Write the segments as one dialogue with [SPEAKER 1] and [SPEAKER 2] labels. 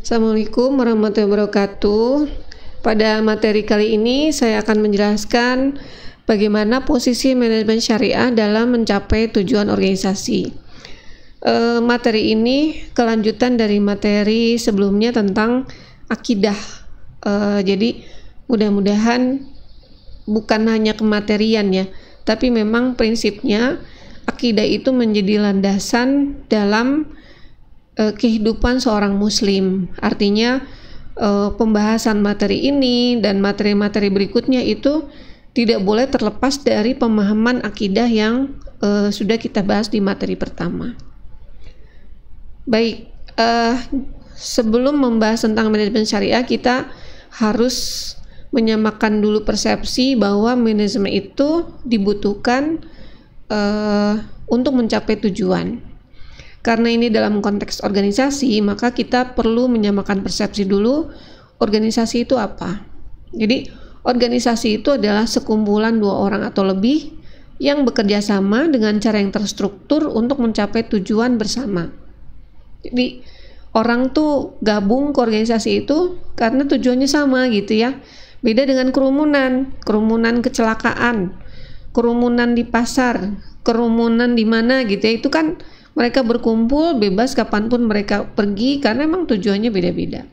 [SPEAKER 1] Assalamualaikum warahmatullahi wabarakatuh. Pada materi kali ini saya akan menjelaskan bagaimana posisi manajemen syariah dalam mencapai tujuan organisasi. Materi ini kelanjutan dari materi sebelumnya tentang akidah. Jadi mudah-mudahan bukan hanya kematerian ya, tapi memang prinsipnya akidah itu menjadi landasan dalam kehidupan seorang muslim. Artinya pembahasan materi ini dan materi-materi berikutnya itu tidak boleh terlepas dari pemahaman akidah yang sudah kita bahas di materi pertama. Baik, sebelum membahas tentang manajemen syariah, kita harus menyamakan dulu persepsi bahwa manajemen itu dibutuhkan untuk mencapai tujuan. Karena ini dalam konteks organisasi, maka kita perlu menyamakan persepsi dulu, organisasi itu apa. Jadi, organisasi itu adalah sekumpulan dua orang atau lebih yang bekerja sama dengan cara yang terstruktur untuk mencapai tujuan bersama. Jadi, orang tuh gabung ke organisasi itu karena tujuannya sama gitu ya. Beda dengan kerumunan kecelakaan, kerumunan di pasar, kerumunan di mana gitu ya, itu kan mereka berkumpul bebas kapanpun mereka pergi karena memang tujuannya beda-beda.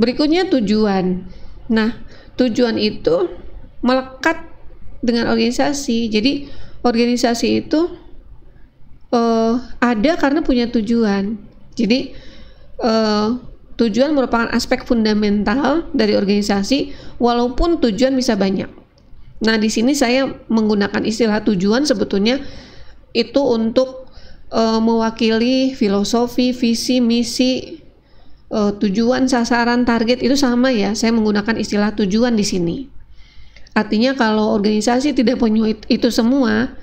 [SPEAKER 1] Berikutnya tujuan. Nah, tujuan itu melekat dengan organisasi. Jadi organisasi itu ada karena punya tujuan. Jadi tujuan merupakan aspek fundamental dari organisasi, walaupun tujuan bisa banyak. Nah, di sini saya menggunakan istilah tujuan sebetulnya itu untuk mewakili filosofi, visi, misi, tujuan, sasaran, target itu sama ya. Saya menggunakan istilah tujuan di sini. Artinya kalau organisasi tidak punya itu semua,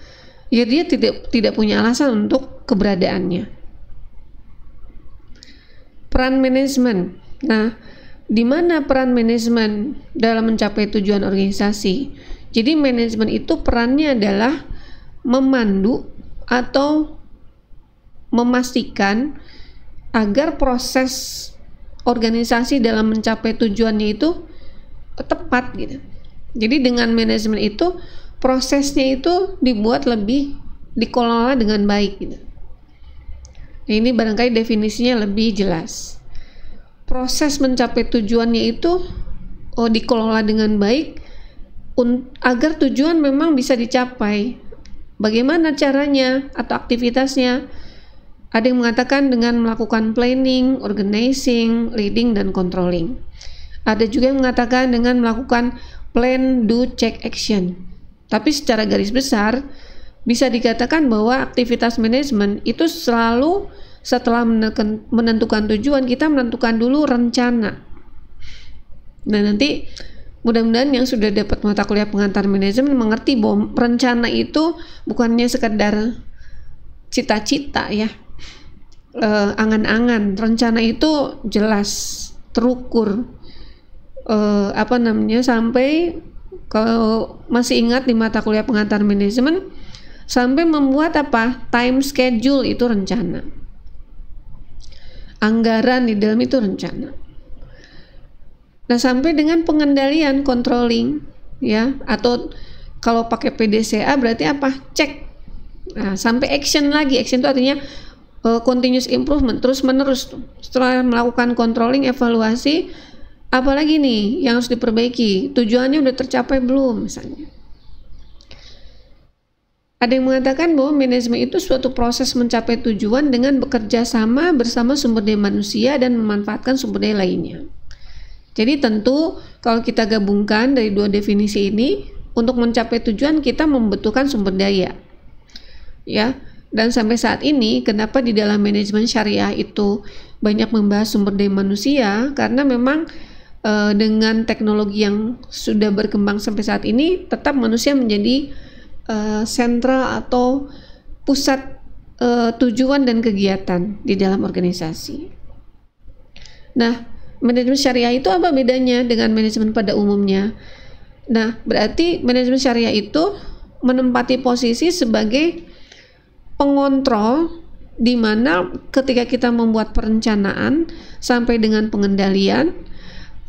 [SPEAKER 1] ya dia tidak punya alasan untuk keberadaannya. Peran manajemen. Nah, di mana peran manajemen dalam mencapai tujuan organisasi? Jadi manajemen itu perannya adalah memandu atau memastikan agar proses organisasi dalam mencapai tujuannya itu tepat gitu. Jadi dengan manajemen itu prosesnya itu dibuat lebih dikelola dengan baik gitu. Nah, ini barangkali definisinya lebih jelas. Proses mencapai tujuannya itu dikelola dengan baik agar tujuan memang bisa dicapai. Bagaimana caranya atau aktivitasnya? Ada yang mengatakan dengan melakukan planning, organizing, leading, dan controlling. Ada juga yang mengatakan dengan melakukan plan, do, check, action. Tapi secara garis besar bisa dikatakan bahwa aktivitas manajemen itu selalu setelah menentukan tujuan, kita menentukan dulu rencana. Nah, nanti mudah-mudahan yang sudah dapat mata kuliah pengantar manajemen mengerti bahwa rencana itu bukannya sekedar cita-cita ya, angan-angan. Rencana itu jelas, terukur, sampai kalau masih ingat di mata kuliah pengantar manajemen, sampai membuat time schedule itu rencana, anggaran di dalam itu rencana. Nah, sampai dengan pengendalian, controlling ya, atau kalau pakai PDCA berarti cek. Nah, sampai action lagi. Action itu artinya continuous improvement, terus menerus. Setelah melakukan controlling, evaluasi, apalagi nih yang harus diperbaiki, tujuannya udah tercapai belum misalnya. Ada yang mengatakan bahwa manajemen itu suatu proses mencapai tujuan dengan bekerja sama bersama sumber daya manusia dan memanfaatkan sumber daya lainnya. Jadi tentu kalau kita gabungkan dari dua definisi ini, untuk mencapai tujuan kita membutuhkan sumber daya. Ya, dan sampai saat ini kenapa di dalam manajemen syariah itu banyak membahas sumber daya manusia? Karena memang dengan teknologi yang sudah berkembang sampai saat ini, tetap manusia menjadi sentral atau pusat tujuan dan kegiatan di dalam organisasi. Nah, manajemen syariah itu apa bedanya dengan manajemen pada umumnya? Nah, berarti manajemen syariah itu menempati posisi sebagai pengontrol di mana ketika kita membuat perencanaan sampai dengan pengendalian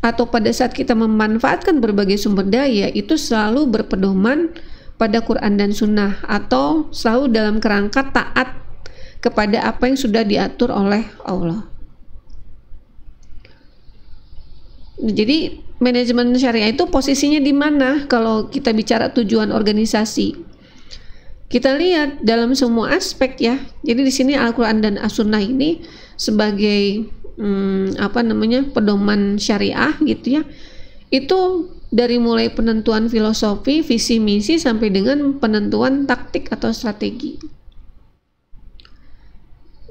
[SPEAKER 1] atau pada saat kita memanfaatkan berbagai sumber daya itu selalu berpedoman pada Quran dan Sunnah atau selalu dalam kerangka taat kepada apa yang sudah diatur oleh Allah. Jadi manajemen syariah itu posisinya di mana kalau kita bicara tujuan organisasi? Kita lihat dalam semua aspek ya. Jadi di sini Al-Quran dan As-Sunnah ini sebagai pedoman syariah gitu ya. Itu dari mulai penentuan filosofi, visi misi sampai dengan penentuan taktik atau strategi.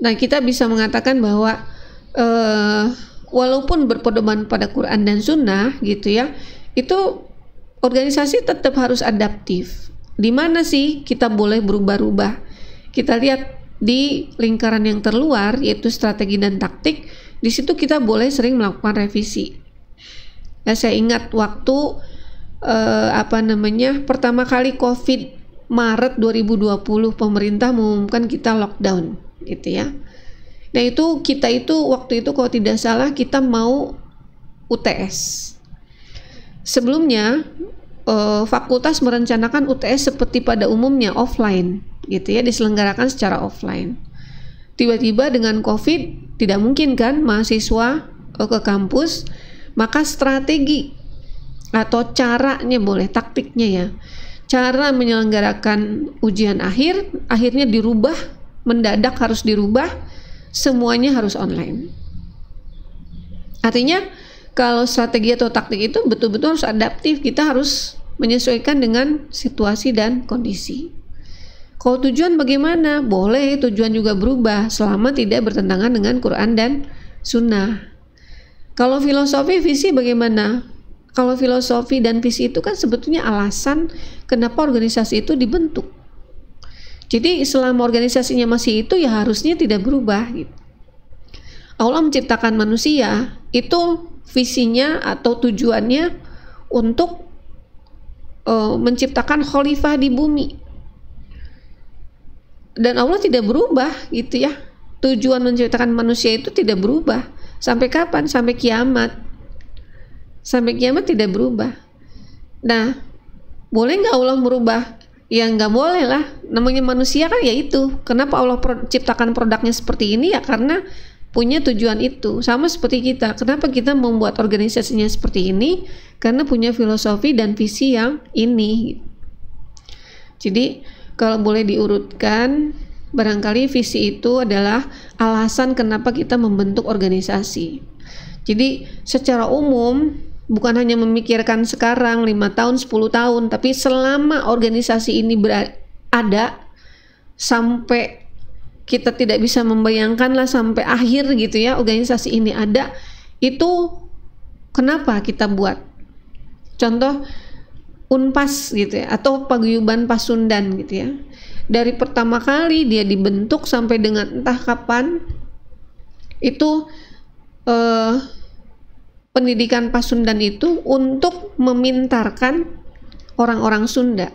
[SPEAKER 1] Nah, kita bisa mengatakan bahwa walaupun berpedoman pada Quran dan Sunnah gitu ya, itu organisasi tetap harus adaptif. Di mana sih kita boleh berubah-ubah? Kita lihat di lingkaran yang terluar yaitu strategi dan taktik. Di situ kita boleh sering melakukan revisi. Nah, saya ingat waktu pertama kali COVID Maret 2020 pemerintah mengumumkan kita lockdown gitu ya. Nah, kita waktu itu kalau tidak salah kita mau UTS. Sebelumnya fakultas merencanakan UTS seperti pada umumnya offline gitu ya, diselenggarakan secara offline. Tiba-tiba dengan COVID tidak mungkin kan mahasiswa ke kampus, maka strategi atau caranya boleh, taktiknya ya, cara menyelenggarakan ujian akhirnya dirubah, mendadak harus dirubah, semuanya harus online. Artinya kalau strategi atau taktik itu betul-betul harus adaptif, kita harus menyesuaikan dengan situasi dan kondisi. Kalau tujuan bagaimana? Boleh tujuan juga berubah selama tidak bertentangan dengan Quran dan Sunnah. Kalau filosofi, visi bagaimana? Kalau filosofi dan visi itu kan sebetulnya alasan kenapa organisasi itu dibentuk. Jadi selama organisasinya masih itu ya harusnya tidak berubah gitu. Allah menciptakan manusia itu visinya atau tujuannya untuk menciptakan khalifah di bumi. Dan Allah tidak berubah gitu ya. Tujuan menciptakan manusia itu tidak berubah. Sampai kapan? Sampai kiamat. Sampai kiamat tidak berubah. Nah, boleh nggak Allah merubah? Ya nggak boleh lah. Namanya manusia kan ya itu. Kenapa Allah ciptakan produknya seperti ini? Ya karena punya tujuan itu. Sama seperti kita. Kenapa kita membuat organisasinya seperti ini? Karena punya filosofi dan visi yang ini. Jadi kalau boleh diurutkan, barangkali visi itu adalah alasan kenapa kita membentuk organisasi. Jadi secara umum bukan hanya memikirkan sekarang 5 tahun, 10 tahun, tapi selama organisasi ini ada sampai kita tidak bisa membayangkan lah sampai akhir gitu ya organisasi ini ada, itu kenapa kita buat? Contoh Unpas gitu ya, atau Paguyuban Pasundan gitu ya. Dari pertama kali dia dibentuk sampai dengan entah kapan itu pendidikan Pasundan itu untuk memintarkan orang-orang Sunda.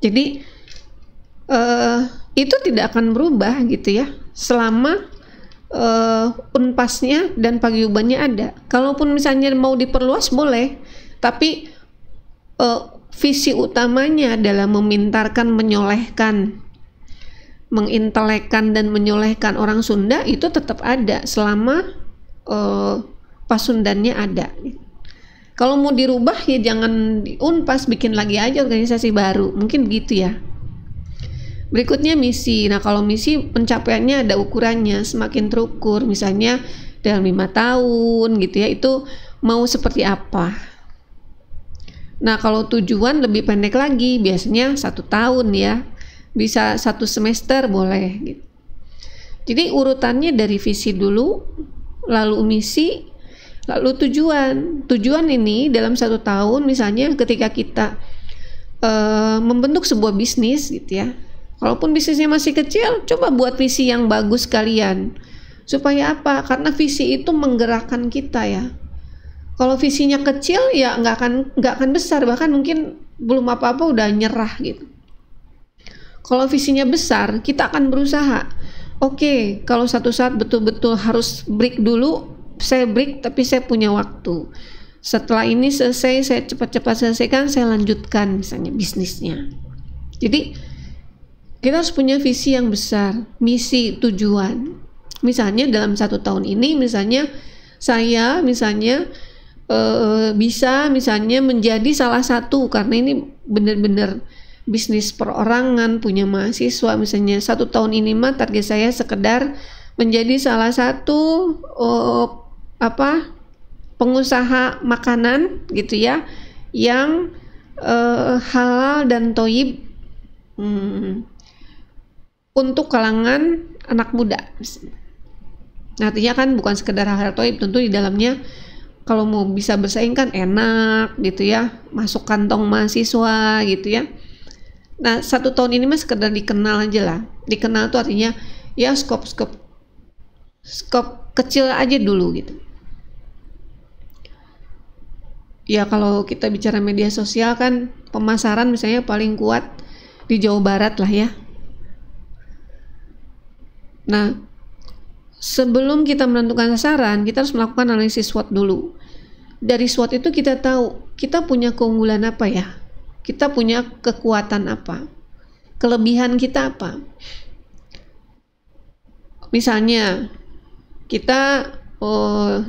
[SPEAKER 1] Jadi itu tidak akan berubah gitu ya selama Unpasnya dan Paguyubannya ada. Kalaupun misalnya mau diperluas boleh, tapi visi utamanya adalah memintarkan, menyolehkan, mengintelekkan dan menyolehkan orang Sunda, itu tetap ada selama Pasundannya ada. Kalau mau dirubah ya jangan di Unpas, bikin lagi aja organisasi baru, mungkin begitu ya. Berikutnya misi. Nah, kalau misi pencapaiannya ada ukurannya, semakin terukur, misalnya dalam 5 tahun gitu ya, itu mau seperti apa. Nah, kalau tujuan lebih pendek lagi, biasanya 1 tahun ya, bisa 1 semester boleh gitu. Jadi urutannya dari visi dulu, lalu misi, lalu tujuan. Tujuan ini dalam 1 tahun, misalnya ketika kita membentuk sebuah bisnis gitu ya, walaupun bisnisnya masih kecil, coba buat visi yang bagus kalian. Supaya apa? Karena visi itu menggerakkan kita ya. Kalau visinya kecil ya nggak akan besar, bahkan mungkin belum apa-apa udah nyerah gitu. Kalau visinya besar, kita akan berusaha. Oke, kalau satu saat betul-betul harus break dulu, saya break, tapi saya punya waktu. Setelah ini selesai, saya cepat-cepat selesaikan, saya lanjutkan misalnya bisnisnya. Jadi kita harus punya visi yang besar, misi, tujuan. Misalnya dalam 1 tahun ini, misalnya saya bisa misalnya menjadi salah satu, karena ini benar-benar bisnis perorangan, punya mahasiswa, misalnya 1 tahun ini mah target saya sekedar menjadi salah satu pengusaha makanan gitu ya, yang halal dan toyib untuk kalangan anak muda. Nah, artinya kan bukan sekedar halal toyib, tentu di dalamnya kalau mau bisa bersaing kan enak gitu ya, masuk kantong mahasiswa gitu ya. Nah, 1 tahun ini mah sekedar dikenal aja lah. Dikenal tuh artinya ya skop kecil aja dulu gitu. Ya kalau kita bicara media sosial kan pemasaran misalnya paling kuat di Jawa Barat lah ya. Nah, sebelum kita menentukan sasaran, kita harus melakukan analisis SWOT dulu. Dari SWOT itu kita tahu kita punya keunggulan apa ya, kita punya kekuatan apa, kelebihan kita apa. Misalnya kita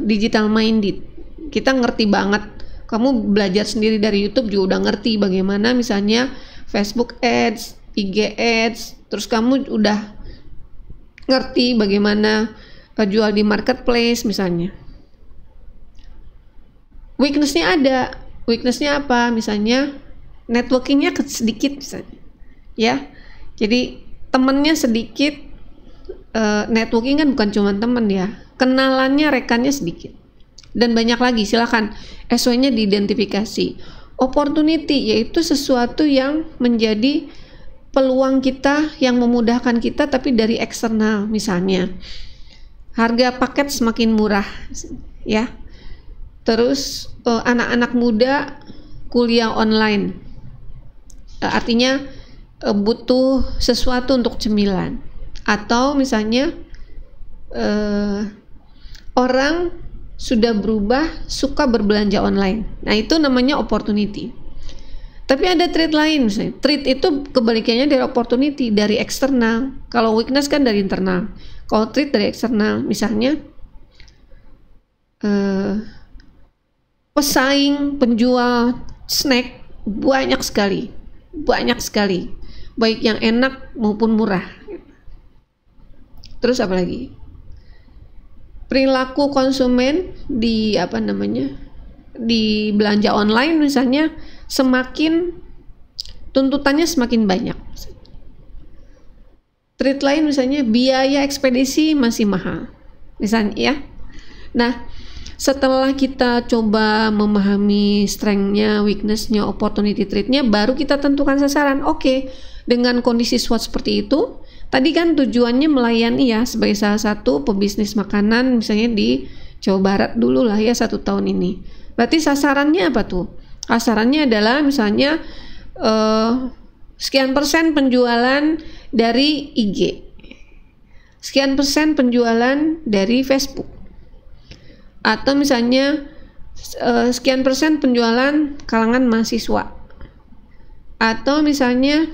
[SPEAKER 1] digital minded, kita ngerti banget. Kamu belajar sendiri dari YouTube juga udah ngerti bagaimana misalnya Facebook Ads, IG Ads, terus kamu udah ngerti bagaimana jual di marketplace misalnya. Weaknessnya ada. Weaknessnya apa? Misalnya networkingnya sedikit misalnya. Ya, jadi temennya sedikit. Networking kan bukan cuma temen ya. Kenalannya, rekannya sedikit. Dan banyak lagi. Silakan SW-nya diidentifikasi. Opportunity yaitu sesuatu yang menjadi peluang kita, yang memudahkan kita, tapi dari eksternal. Misalnya harga paket semakin murah, ya. Terus anak-anak muda kuliah online, artinya butuh sesuatu untuk cemilan. Atau misalnya orang sudah berubah, suka berbelanja online. Nah, itu namanya opportunity. Tapi ada trait lain, misalnya. Trait itu kebalikannya dari opportunity, dari eksternal. Kalau weakness kan dari internal. Kalau trait dari eksternal, misalnya pesaing penjual snack banyak sekali, baik yang enak maupun murah. Terus apa lagi? Perilaku konsumen di di belanja online misalnya tuntutannya semakin banyak. Trait lain misalnya biaya ekspedisi masih mahal, misalnya ya. Nah, setelah kita coba memahami strength-nya, weakness-nya, opportunity trait-nya, baru kita tentukan sasaran. Oke, dengan kondisi SWOT seperti itu, tadi kan tujuannya melayani ya, sebagai salah satu pebisnis makanan misalnya di Jawa Barat dulu lah ya 1 tahun ini. Berarti sasarannya apa tuh? Sasarannya adalah misalnya sekian persen penjualan dari IG, sekian persen penjualan dari Facebook, atau misalnya sekian persen penjualan kalangan mahasiswa, atau misalnya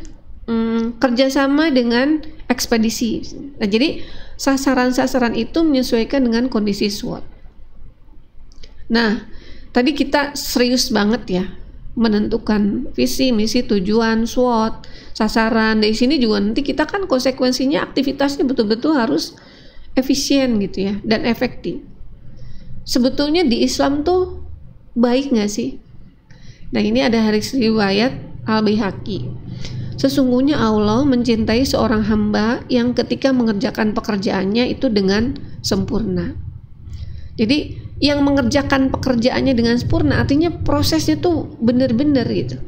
[SPEAKER 1] kerjasama dengan ekspedisi. Nah, jadi sasaran-sasaran itu menyesuaikan dengan kondisi SWOT. Nah, tadi kita serius banget ya menentukan visi, misi, tujuan, SWOT, sasaran. Dari sini juga nanti kita kan konsekuensinya aktivitasnya betul-betul harus efisien gitu ya, dan efektif. Sebetulnya di Islam tuh baik nggak sih? Nah, ini ada hadis riwayat Al-Baihaqi. Sesungguhnya Allah mencintai seorang hamba yang ketika mengerjakan pekerjaannya itu dengan sempurna. Jadi yang mengerjakan pekerjaannya dengan sempurna artinya prosesnya tuh benar-benar gitu.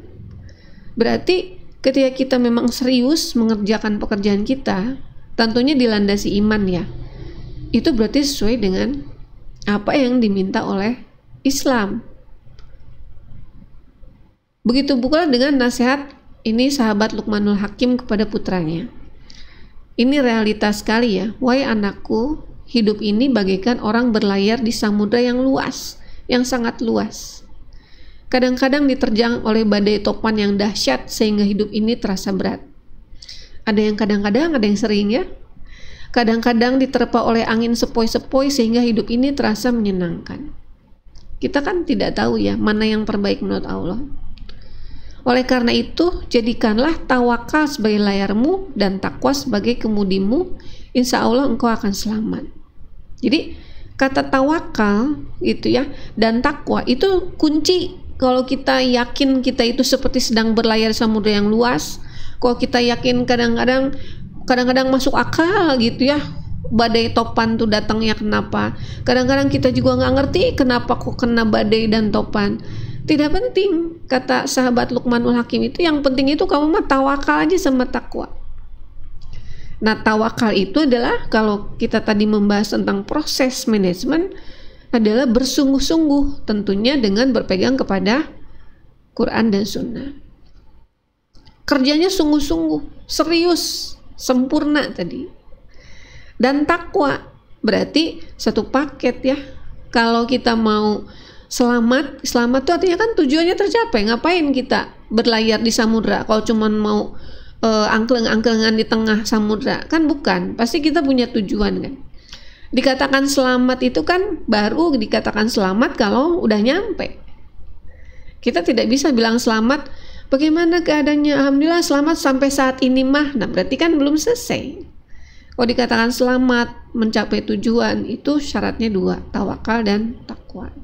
[SPEAKER 1] Berarti ketika kita memang serius mengerjakan pekerjaan kita, tentunya dilandasi iman ya. Itu berarti sesuai dengan apa yang diminta oleh Islam. Begitu pula dengan nasihat ini sahabat Luqmanul Hakim kepada putranya. Ini realitas sekali ya. Wahai anakku, hidup ini bagaikan orang berlayar di samudra yang luas, yang sangat luas. Kadang-kadang diterjang oleh badai topan yang dahsyat sehingga hidup ini terasa berat. Ada yang kadang-kadang, ada yang sering ya. Kadang-kadang diterpa oleh angin sepoi-sepoi sehingga hidup ini terasa menyenangkan. Kita kan tidak tahu ya mana yang terbaik menurut Allah. Oleh karena itu, jadikanlah tawakal sebagai layarmu dan takwa sebagai kemudimu. Insya Allah engkau akan selamat. Jadi kata tawakal itu ya dan takwa itu kunci. Kalau kita yakin kita itu seperti sedang berlayar di samudra yang luas, kalau kita yakin kadang-kadang masuk akal gitu ya, badai topan tuh datangnya kenapa. Kadang-kadang kita juga nggak ngerti kenapa kok kena badai dan topan. Tidak penting, kata sahabat Luqmanul Hakim itu, yang penting itu kamu mah tawakal aja sama takwa. Nah, tawakal itu adalah, kalau kita tadi membahas tentang proses manajemen, adalah bersungguh-sungguh, tentunya dengan berpegang kepada Quran dan Sunnah. Kerjanya sungguh-sungguh, serius, sempurna tadi. Dan takwa berarti satu paket ya. Kalau kita mau selamat itu artinya kan tujuannya tercapai. Ngapain kita berlayar di samudra kalau cuma mau angkleng-angklengan di tengah samudra? Kan bukan, pasti kita punya tujuan kan. Dikatakan selamat itu kan baru dikatakan selamat kalau udah nyampe. Kita tidak bisa bilang selamat, bagaimana keadaannya? Alhamdulillah selamat sampai saat ini mah. Nah, berarti kan belum selesai. Kalau dikatakan selamat mencapai tujuan, itu syaratnya dua, tawakal dan takwa.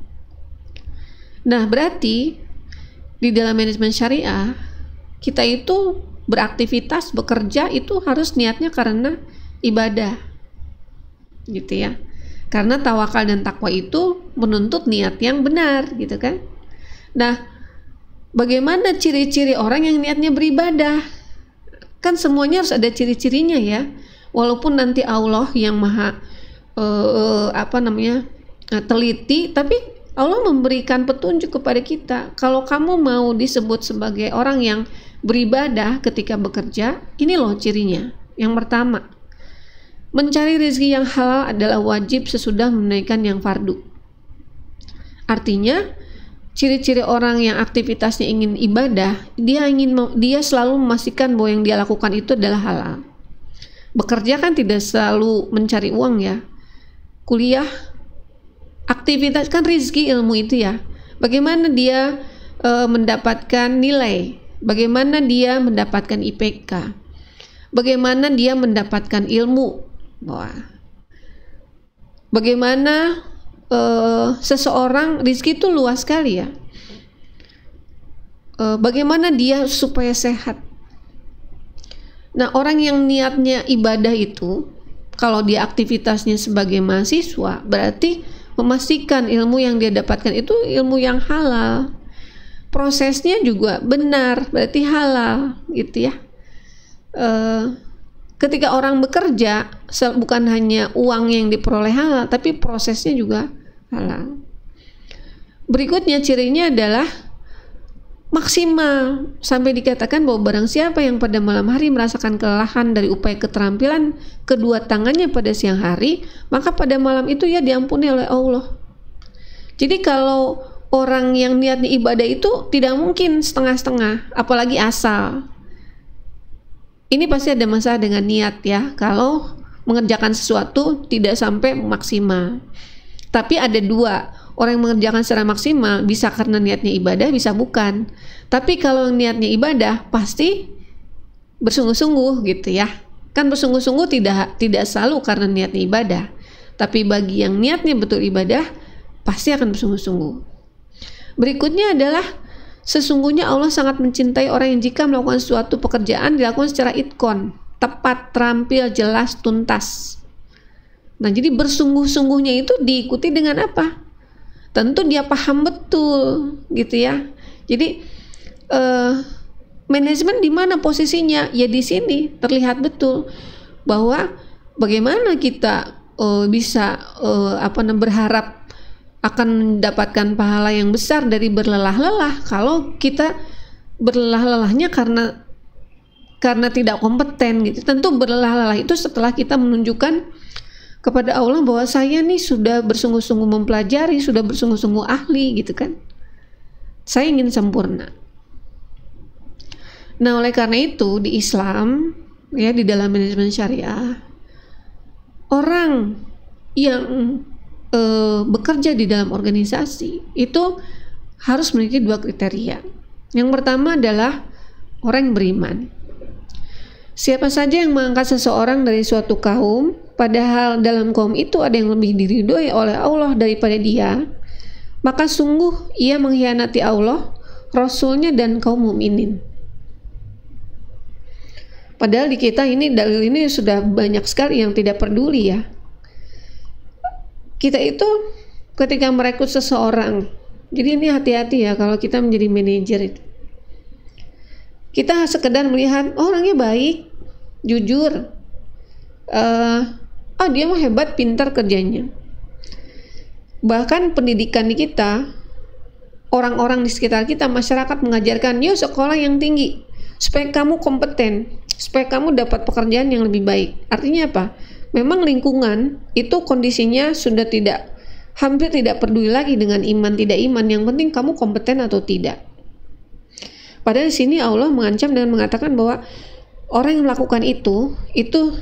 [SPEAKER 1] Nah, berarti di dalam manajemen syariah, kita itu beraktivitas, bekerja itu harus niatnya karena ibadah. Gitu ya. Karena tawakal dan takwa itu menuntut niat yang benar, gitu kan. Nah, bagaimana ciri-ciri orang yang niatnya beribadah? Kan semuanya harus ada ciri-cirinya ya. Walaupun nanti Allah yang maha teliti, tapi Allah memberikan petunjuk kepada kita. Kalau kamu mau disebut sebagai orang yang beribadah ketika bekerja, ini loh cirinya. Yang pertama, mencari rezeki yang halal adalah wajib sesudah menunaikan yang fardu. Artinya, ciri-ciri orang yang aktivitasnya ingin ibadah, dia selalu memastikan bahwa yang dia lakukan itu adalah halal. Bekerja kan tidak selalu mencari uang ya. Kuliah, aktivitas kan rezeki ilmu itu ya. Bagaimana dia mendapatkan nilai, bagaimana dia mendapatkan IPK, bagaimana dia mendapatkan ilmu. Wah. Bagaimana seseorang, rezeki itu luas sekali ya. Bagaimana dia supaya sehat. Nah, orang yang niatnya ibadah itu, kalau dia aktivitasnya sebagai mahasiswa, berarti memastikan ilmu yang dia dapatkan itu ilmu yang halal. Prosesnya juga benar, berarti halal, gitu ya. Ketika orang bekerja, bukan hanya uang yang diperoleh halal, tapi prosesnya juga halal. Berikutnya cirinya adalah maksimal, sampai dikatakan bahwa barang siapa yang pada malam hari merasakan kelelahan dari upaya keterampilan kedua tangannya pada siang hari, maka pada malam itu ya diampuni oleh Allah. Jadi kalau orang yang niatnya ibadah itu tidak mungkin setengah-setengah, apalagi asal. Ini pasti ada masalah dengan niat ya, kalau mengerjakan sesuatu tidak sampai maksimal. Tapi ada dua, orang yang mengerjakan secara maksimal bisa karena niatnya ibadah, bisa bukan. Tapi kalau niatnya ibadah pasti bersungguh-sungguh gitu ya. Kan bersungguh-sungguh tidak selalu karena niatnya ibadah. Tapi bagi yang niatnya betul ibadah, pasti akan bersungguh-sungguh. Berikutnya adalah sesungguhnya Allah sangat mencintai orang yang jika melakukan suatu pekerjaan dilakukan secara itkon, tepat, terampil, jelas, tuntas. Nah, jadi bersungguh-sungguhnya itu diikuti dengan apa? Tentu dia paham betul, gitu ya. Jadi manajemen di mana posisinya? Ya di sini terlihat betul bahwa bagaimana kita bisa berharap akan mendapatkan pahala yang besar dari berlelah-lelah kalau kita berlelah-lelahnya karena karena tidak kompeten gitu. Tentu berlelah-lelah itu setelah kita menunjukkan kepada Allah bahwa saya nih sudah bersungguh-sungguh mempelajari, sudah bersungguh-sungguh ahli gitu kan. Saya ingin sempurna. Nah, oleh karena itu di Islam ya, di dalam manajemen syariah, orang yang bekerja di dalam organisasi itu harus memiliki 2 kriteria. Yang pertama adalah orang yang beriman. Siapa saja yang mengangkat seseorang dari suatu kaum, padahal dalam kaum itu ada yang lebih diridhoi oleh Allah daripada dia, maka sungguh ia mengkhianati Allah, Rasulnya, dan kaum mukminin. Padahal di kita ini dalil ini sudah banyak sekali yang tidak peduli ya. Kita itu ketika merekrut seseorang, jadi ini hati-hati ya kalau kita menjadi manajer itu. Kita sekedar melihat orangnya baik, jujur, dia mah hebat, pintar kerjanya. Bahkan pendidikan di kita, orang-orang di sekitar kita, masyarakat mengajarkan, yuk sekolah yang tinggi, supaya kamu kompeten, supaya kamu dapat pekerjaan yang lebih baik. Artinya apa? Memang lingkungan itu kondisinya sudah hampir tidak peduli lagi dengan iman tidak iman, yang penting kamu kompeten atau tidak. Padahal di sini Allah mengancam dengan mengatakan bahwa orang yang melakukan itu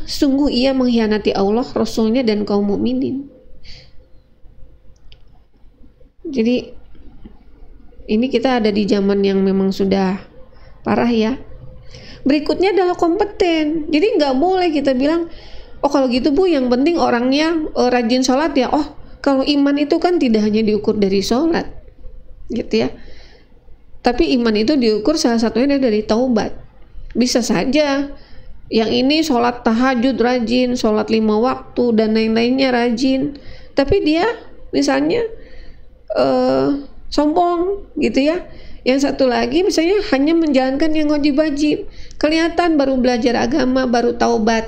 [SPEAKER 1] sungguh ia mengkhianati Allah, Rasulnya, dan kaum mukminin. Jadi ini kita ada di zaman yang memang sudah parah ya. Berikutnya adalah kompeten. Jadi nggak boleh kita bilang, oh kalau gitu Bu, yang penting orangnya rajin sholat ya. Oh kalau iman itu kan tidak hanya diukur dari sholat gitu ya, tapi iman itu diukur salah satunya dari taubat. Bisa saja yang ini sholat tahajud rajin, sholat 5 waktu dan lain-lainnya rajin, tapi dia misalnya sombong gitu ya. Yang satu lagi misalnya hanya menjalankan yang wajib-wajib, kelihatan baru belajar agama, baru taubat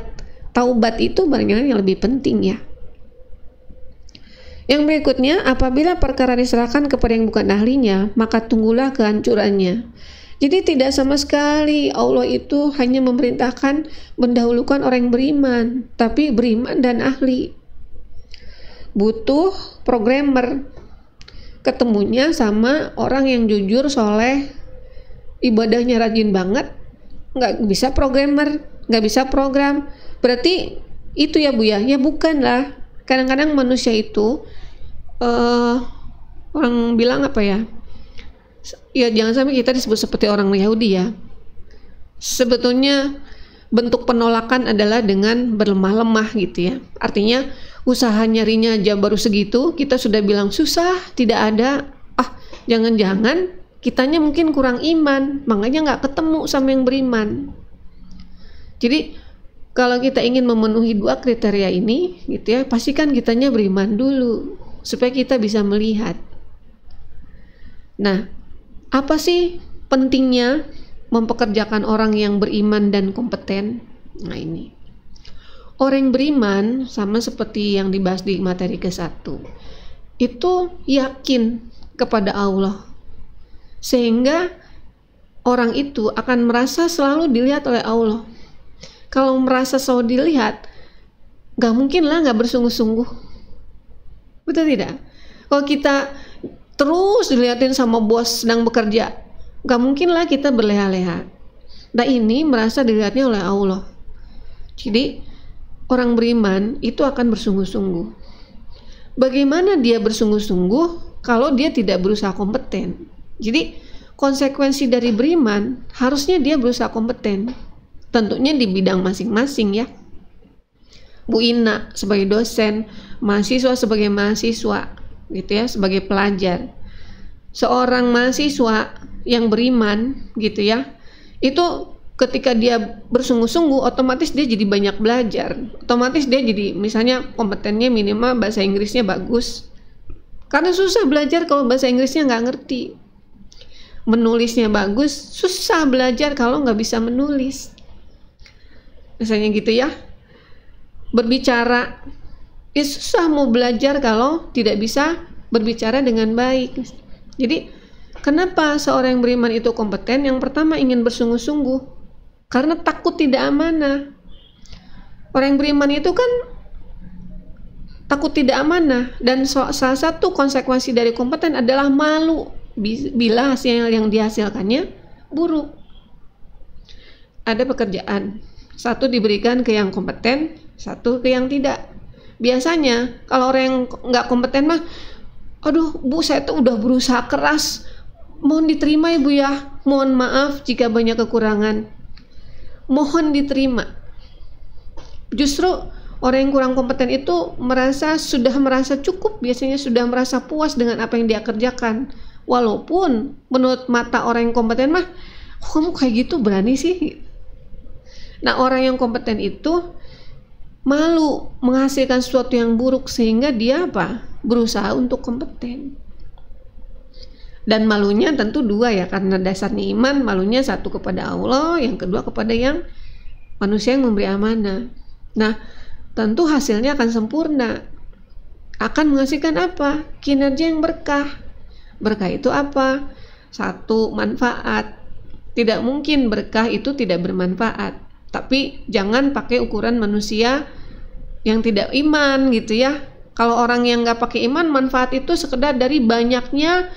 [SPEAKER 1] itu barangkali yang lebih penting ya. Yang berikutnya, apabila perkara diserahkan kepada yang bukan ahlinya, maka tunggulah kehancurannya. Jadi tidak sama sekali Allah itu hanya memerintahkan mendahulukan orang yang beriman, tapi beriman dan ahli. Butuh programmer, ketemunya sama orang yang jujur, soleh, ibadahnya rajin banget, nggak bisa programmer, nggak bisa program. Berarti itu ya Bu ya? Ya bukan lah. Kadang-kadang manusia itu orang bilang apa ya? Ya jangan sampai kita disebut seperti orang Yahudi ya. Sebetulnya bentuk penolakan adalah dengan berlemah-lemah gitu ya. Artinya usaha nyarinya aja baru segitu, kita sudah bilang susah, tidak ada. Jangan-jangan kitanya mungkin kurang iman, makanya nggak ketemu sama yang beriman. Jadi kalau kita ingin memenuhi 2 kriteria ini gitu ya, pastikan kitanya beriman dulu supaya kita bisa melihat. Nah, apa sih pentingnya mempekerjakan orang yang beriman dan kompeten? Nah ini, orang yang beriman sama seperti yang dibahas di materi ke-1, itu yakin kepada Allah, sehingga orang itu akan merasa selalu dilihat oleh Allah. Kalau merasa selalu dilihat, gak mungkin lah gak bersungguh-sungguh. Betul tidak? Kalau kita terus dilihatin sama bos sedang bekerja, gak mungkin lah kita berleha-leha. Nah ini merasa dilihatnya oleh Allah. Jadi orang beriman itu akan bersungguh-sungguh. Bagaimana dia bersungguh-sungguh kalau dia tidak berusaha kompeten? Jadi konsekuensi dari beriman harusnya dia berusaha kompeten. Tentunya di bidang masing-masing ya. Bu Ina sebagai dosen, mahasiswa sebagai mahasiswa gitu ya, sebagai pelajar. Seorang mahasiswa yang beriman gitu ya, itu ketika dia bersungguh-sungguh otomatis dia jadi banyak belajar. Otomatis dia jadi misalnya kompetennya minimal bahasa Inggrisnya bagus. Karena susah belajar kalau bahasa Inggrisnya nggak ngerti. Menulisnya bagus, susah belajar kalau nggak bisa menulis. Misalnya gitu ya. Berbicara, ya susah mau belajar kalau tidak bisa berbicara dengan baik. Jadi kenapa seorang yang beriman itu kompeten? Yang pertama ingin bersungguh-sungguh. karena takut tidak amanah. Orang yang beriman itu kan takut tidak amanah, dan salah satu konsekuensi dari kompeten adalah malu bila hasil yang dihasilkannya buruk. Ada pekerjaan, satu diberikan ke yang kompeten, satu ke yang tidak. Biasanya kalau orang yang nggak kompeten mah, aduh Bu, saya tuh udah berusaha keras, mohon diterima ya Bu ya, mohon maaf jika banyak kekurangan, mohon diterima. Justru orang yang kurang kompeten itu sudah merasa cukup, biasanya sudah merasa puas dengan apa yang dia kerjakan. Walaupun menurut mata orang yang kompeten mah, oh, kamu kayak gitu berani sih. Nah, orang yang kompeten itu malu menghasilkan sesuatu yang buruk, sehingga dia berusaha untuk kompeten. Dan malunya tentu dua ya, karena dasarnya iman, malunya satu kepada Allah, yang kedua kepada yang manusia yang memberi amanah. Nah, tentu hasilnya akan sempurna, akan menghasilkan apa? Kinerja yang berkah. Berkah itu apa? Satu, manfaat. Tidak mungkin berkah itu tidak bermanfaat. Tapi jangan pakai ukuran manusia yang tidak iman gitu ya. Kalau orang yang nggak pakai iman, manfaat itu sekedar dari banyaknya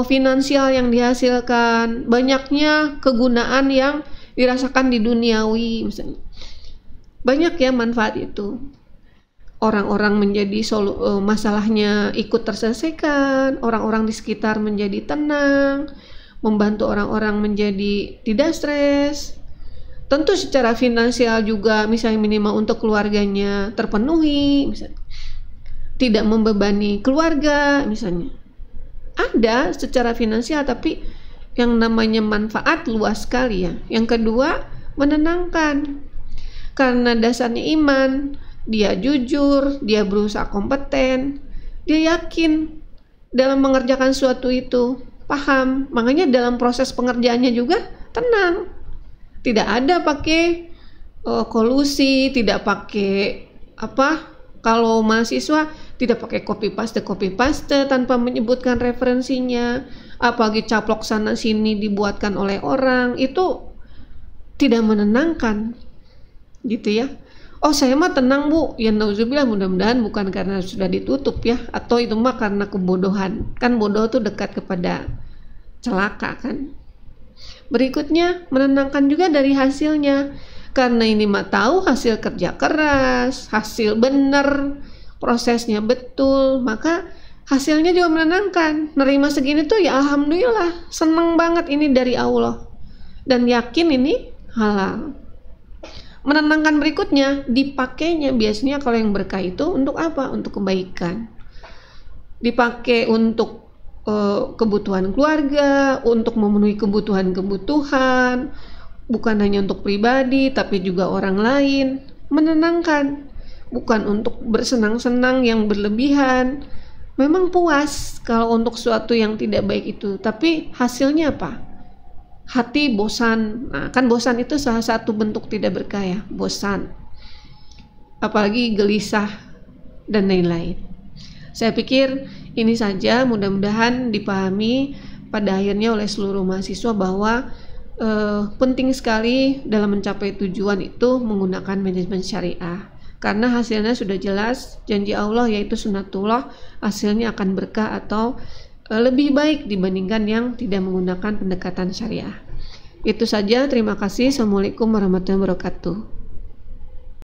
[SPEAKER 1] finansial yang dihasilkan, banyaknya kegunaan yang dirasakan di duniawi misalnya. Banyak ya manfaat itu. Orang-orang menjadi masalahnya ikut terselesaikan, orang-orang di sekitar menjadi tenang, membantu orang-orang menjadi tidak stres. Tentu secara finansial juga, misalnya minimal untuk keluarganya terpenuhi, misalnya tidak membebani keluarga misalnya. Ada secara finansial, tapi yang namanya manfaat luas sekali ya. Yang kedua, menenangkan. Karena dasarnya iman, dia jujur, dia berusaha kompeten, dia yakin dalam mengerjakan sesuatu itu, paham. Makanya dalam proses pengerjaannya juga tenang. Tidak ada pakai kolusi, tidak pakai kalau mahasiswa tidak pakai copy paste tanpa menyebutkan referensinya, apalagi caplok sana sini dibuatkan oleh orang, itu tidak menenangkan gitu ya. Oh, saya mah tenang Bu, ya nauzubillah, mudah-mudahan bukan karena sudah ditutup ya, atau itu mah karena kebodohan. Kan bodoh tuh dekat kepada celaka kan. Berikutnya, menenangkan juga dari hasilnya, karena ini mah tahu hasil kerja keras, hasil benar, prosesnya betul, maka hasilnya juga menenangkan. Nerima segini tuh ya alhamdulillah, seneng banget ini dari Allah, dan yakin ini halal. Menenangkan berikutnya, dipakainya biasanya kalau yang berkah itu untuk apa? Untuk kebaikan. Dipakai untuk kebutuhan keluarga, untuk memenuhi kebutuhan-kebutuhan, bukan hanya untuk pribadi tapi juga orang lain. Menenangkan, bukan untuk bersenang-senang yang berlebihan. Memang puas kalau untuk sesuatu yang tidak baik itu, tapi hasilnya apa? Hati bosan. Nah, kan bosan itu salah satu bentuk tidak berkah ya, bosan. Apalagi gelisah dan lain-lain. Saya pikir ini saja, mudah-mudahan dipahami pada akhirnya oleh seluruh mahasiswa bahwa penting sekali dalam mencapai tujuan itu menggunakan manajemen syariah. Karena hasilnya sudah jelas, janji Allah yaitu sunnatullah, hasilnya akan berkah atau lebih baik dibandingkan yang tidak menggunakan pendekatan syariah. Itu saja, terima kasih. Assalamualaikum warahmatullahi wabarakatuh.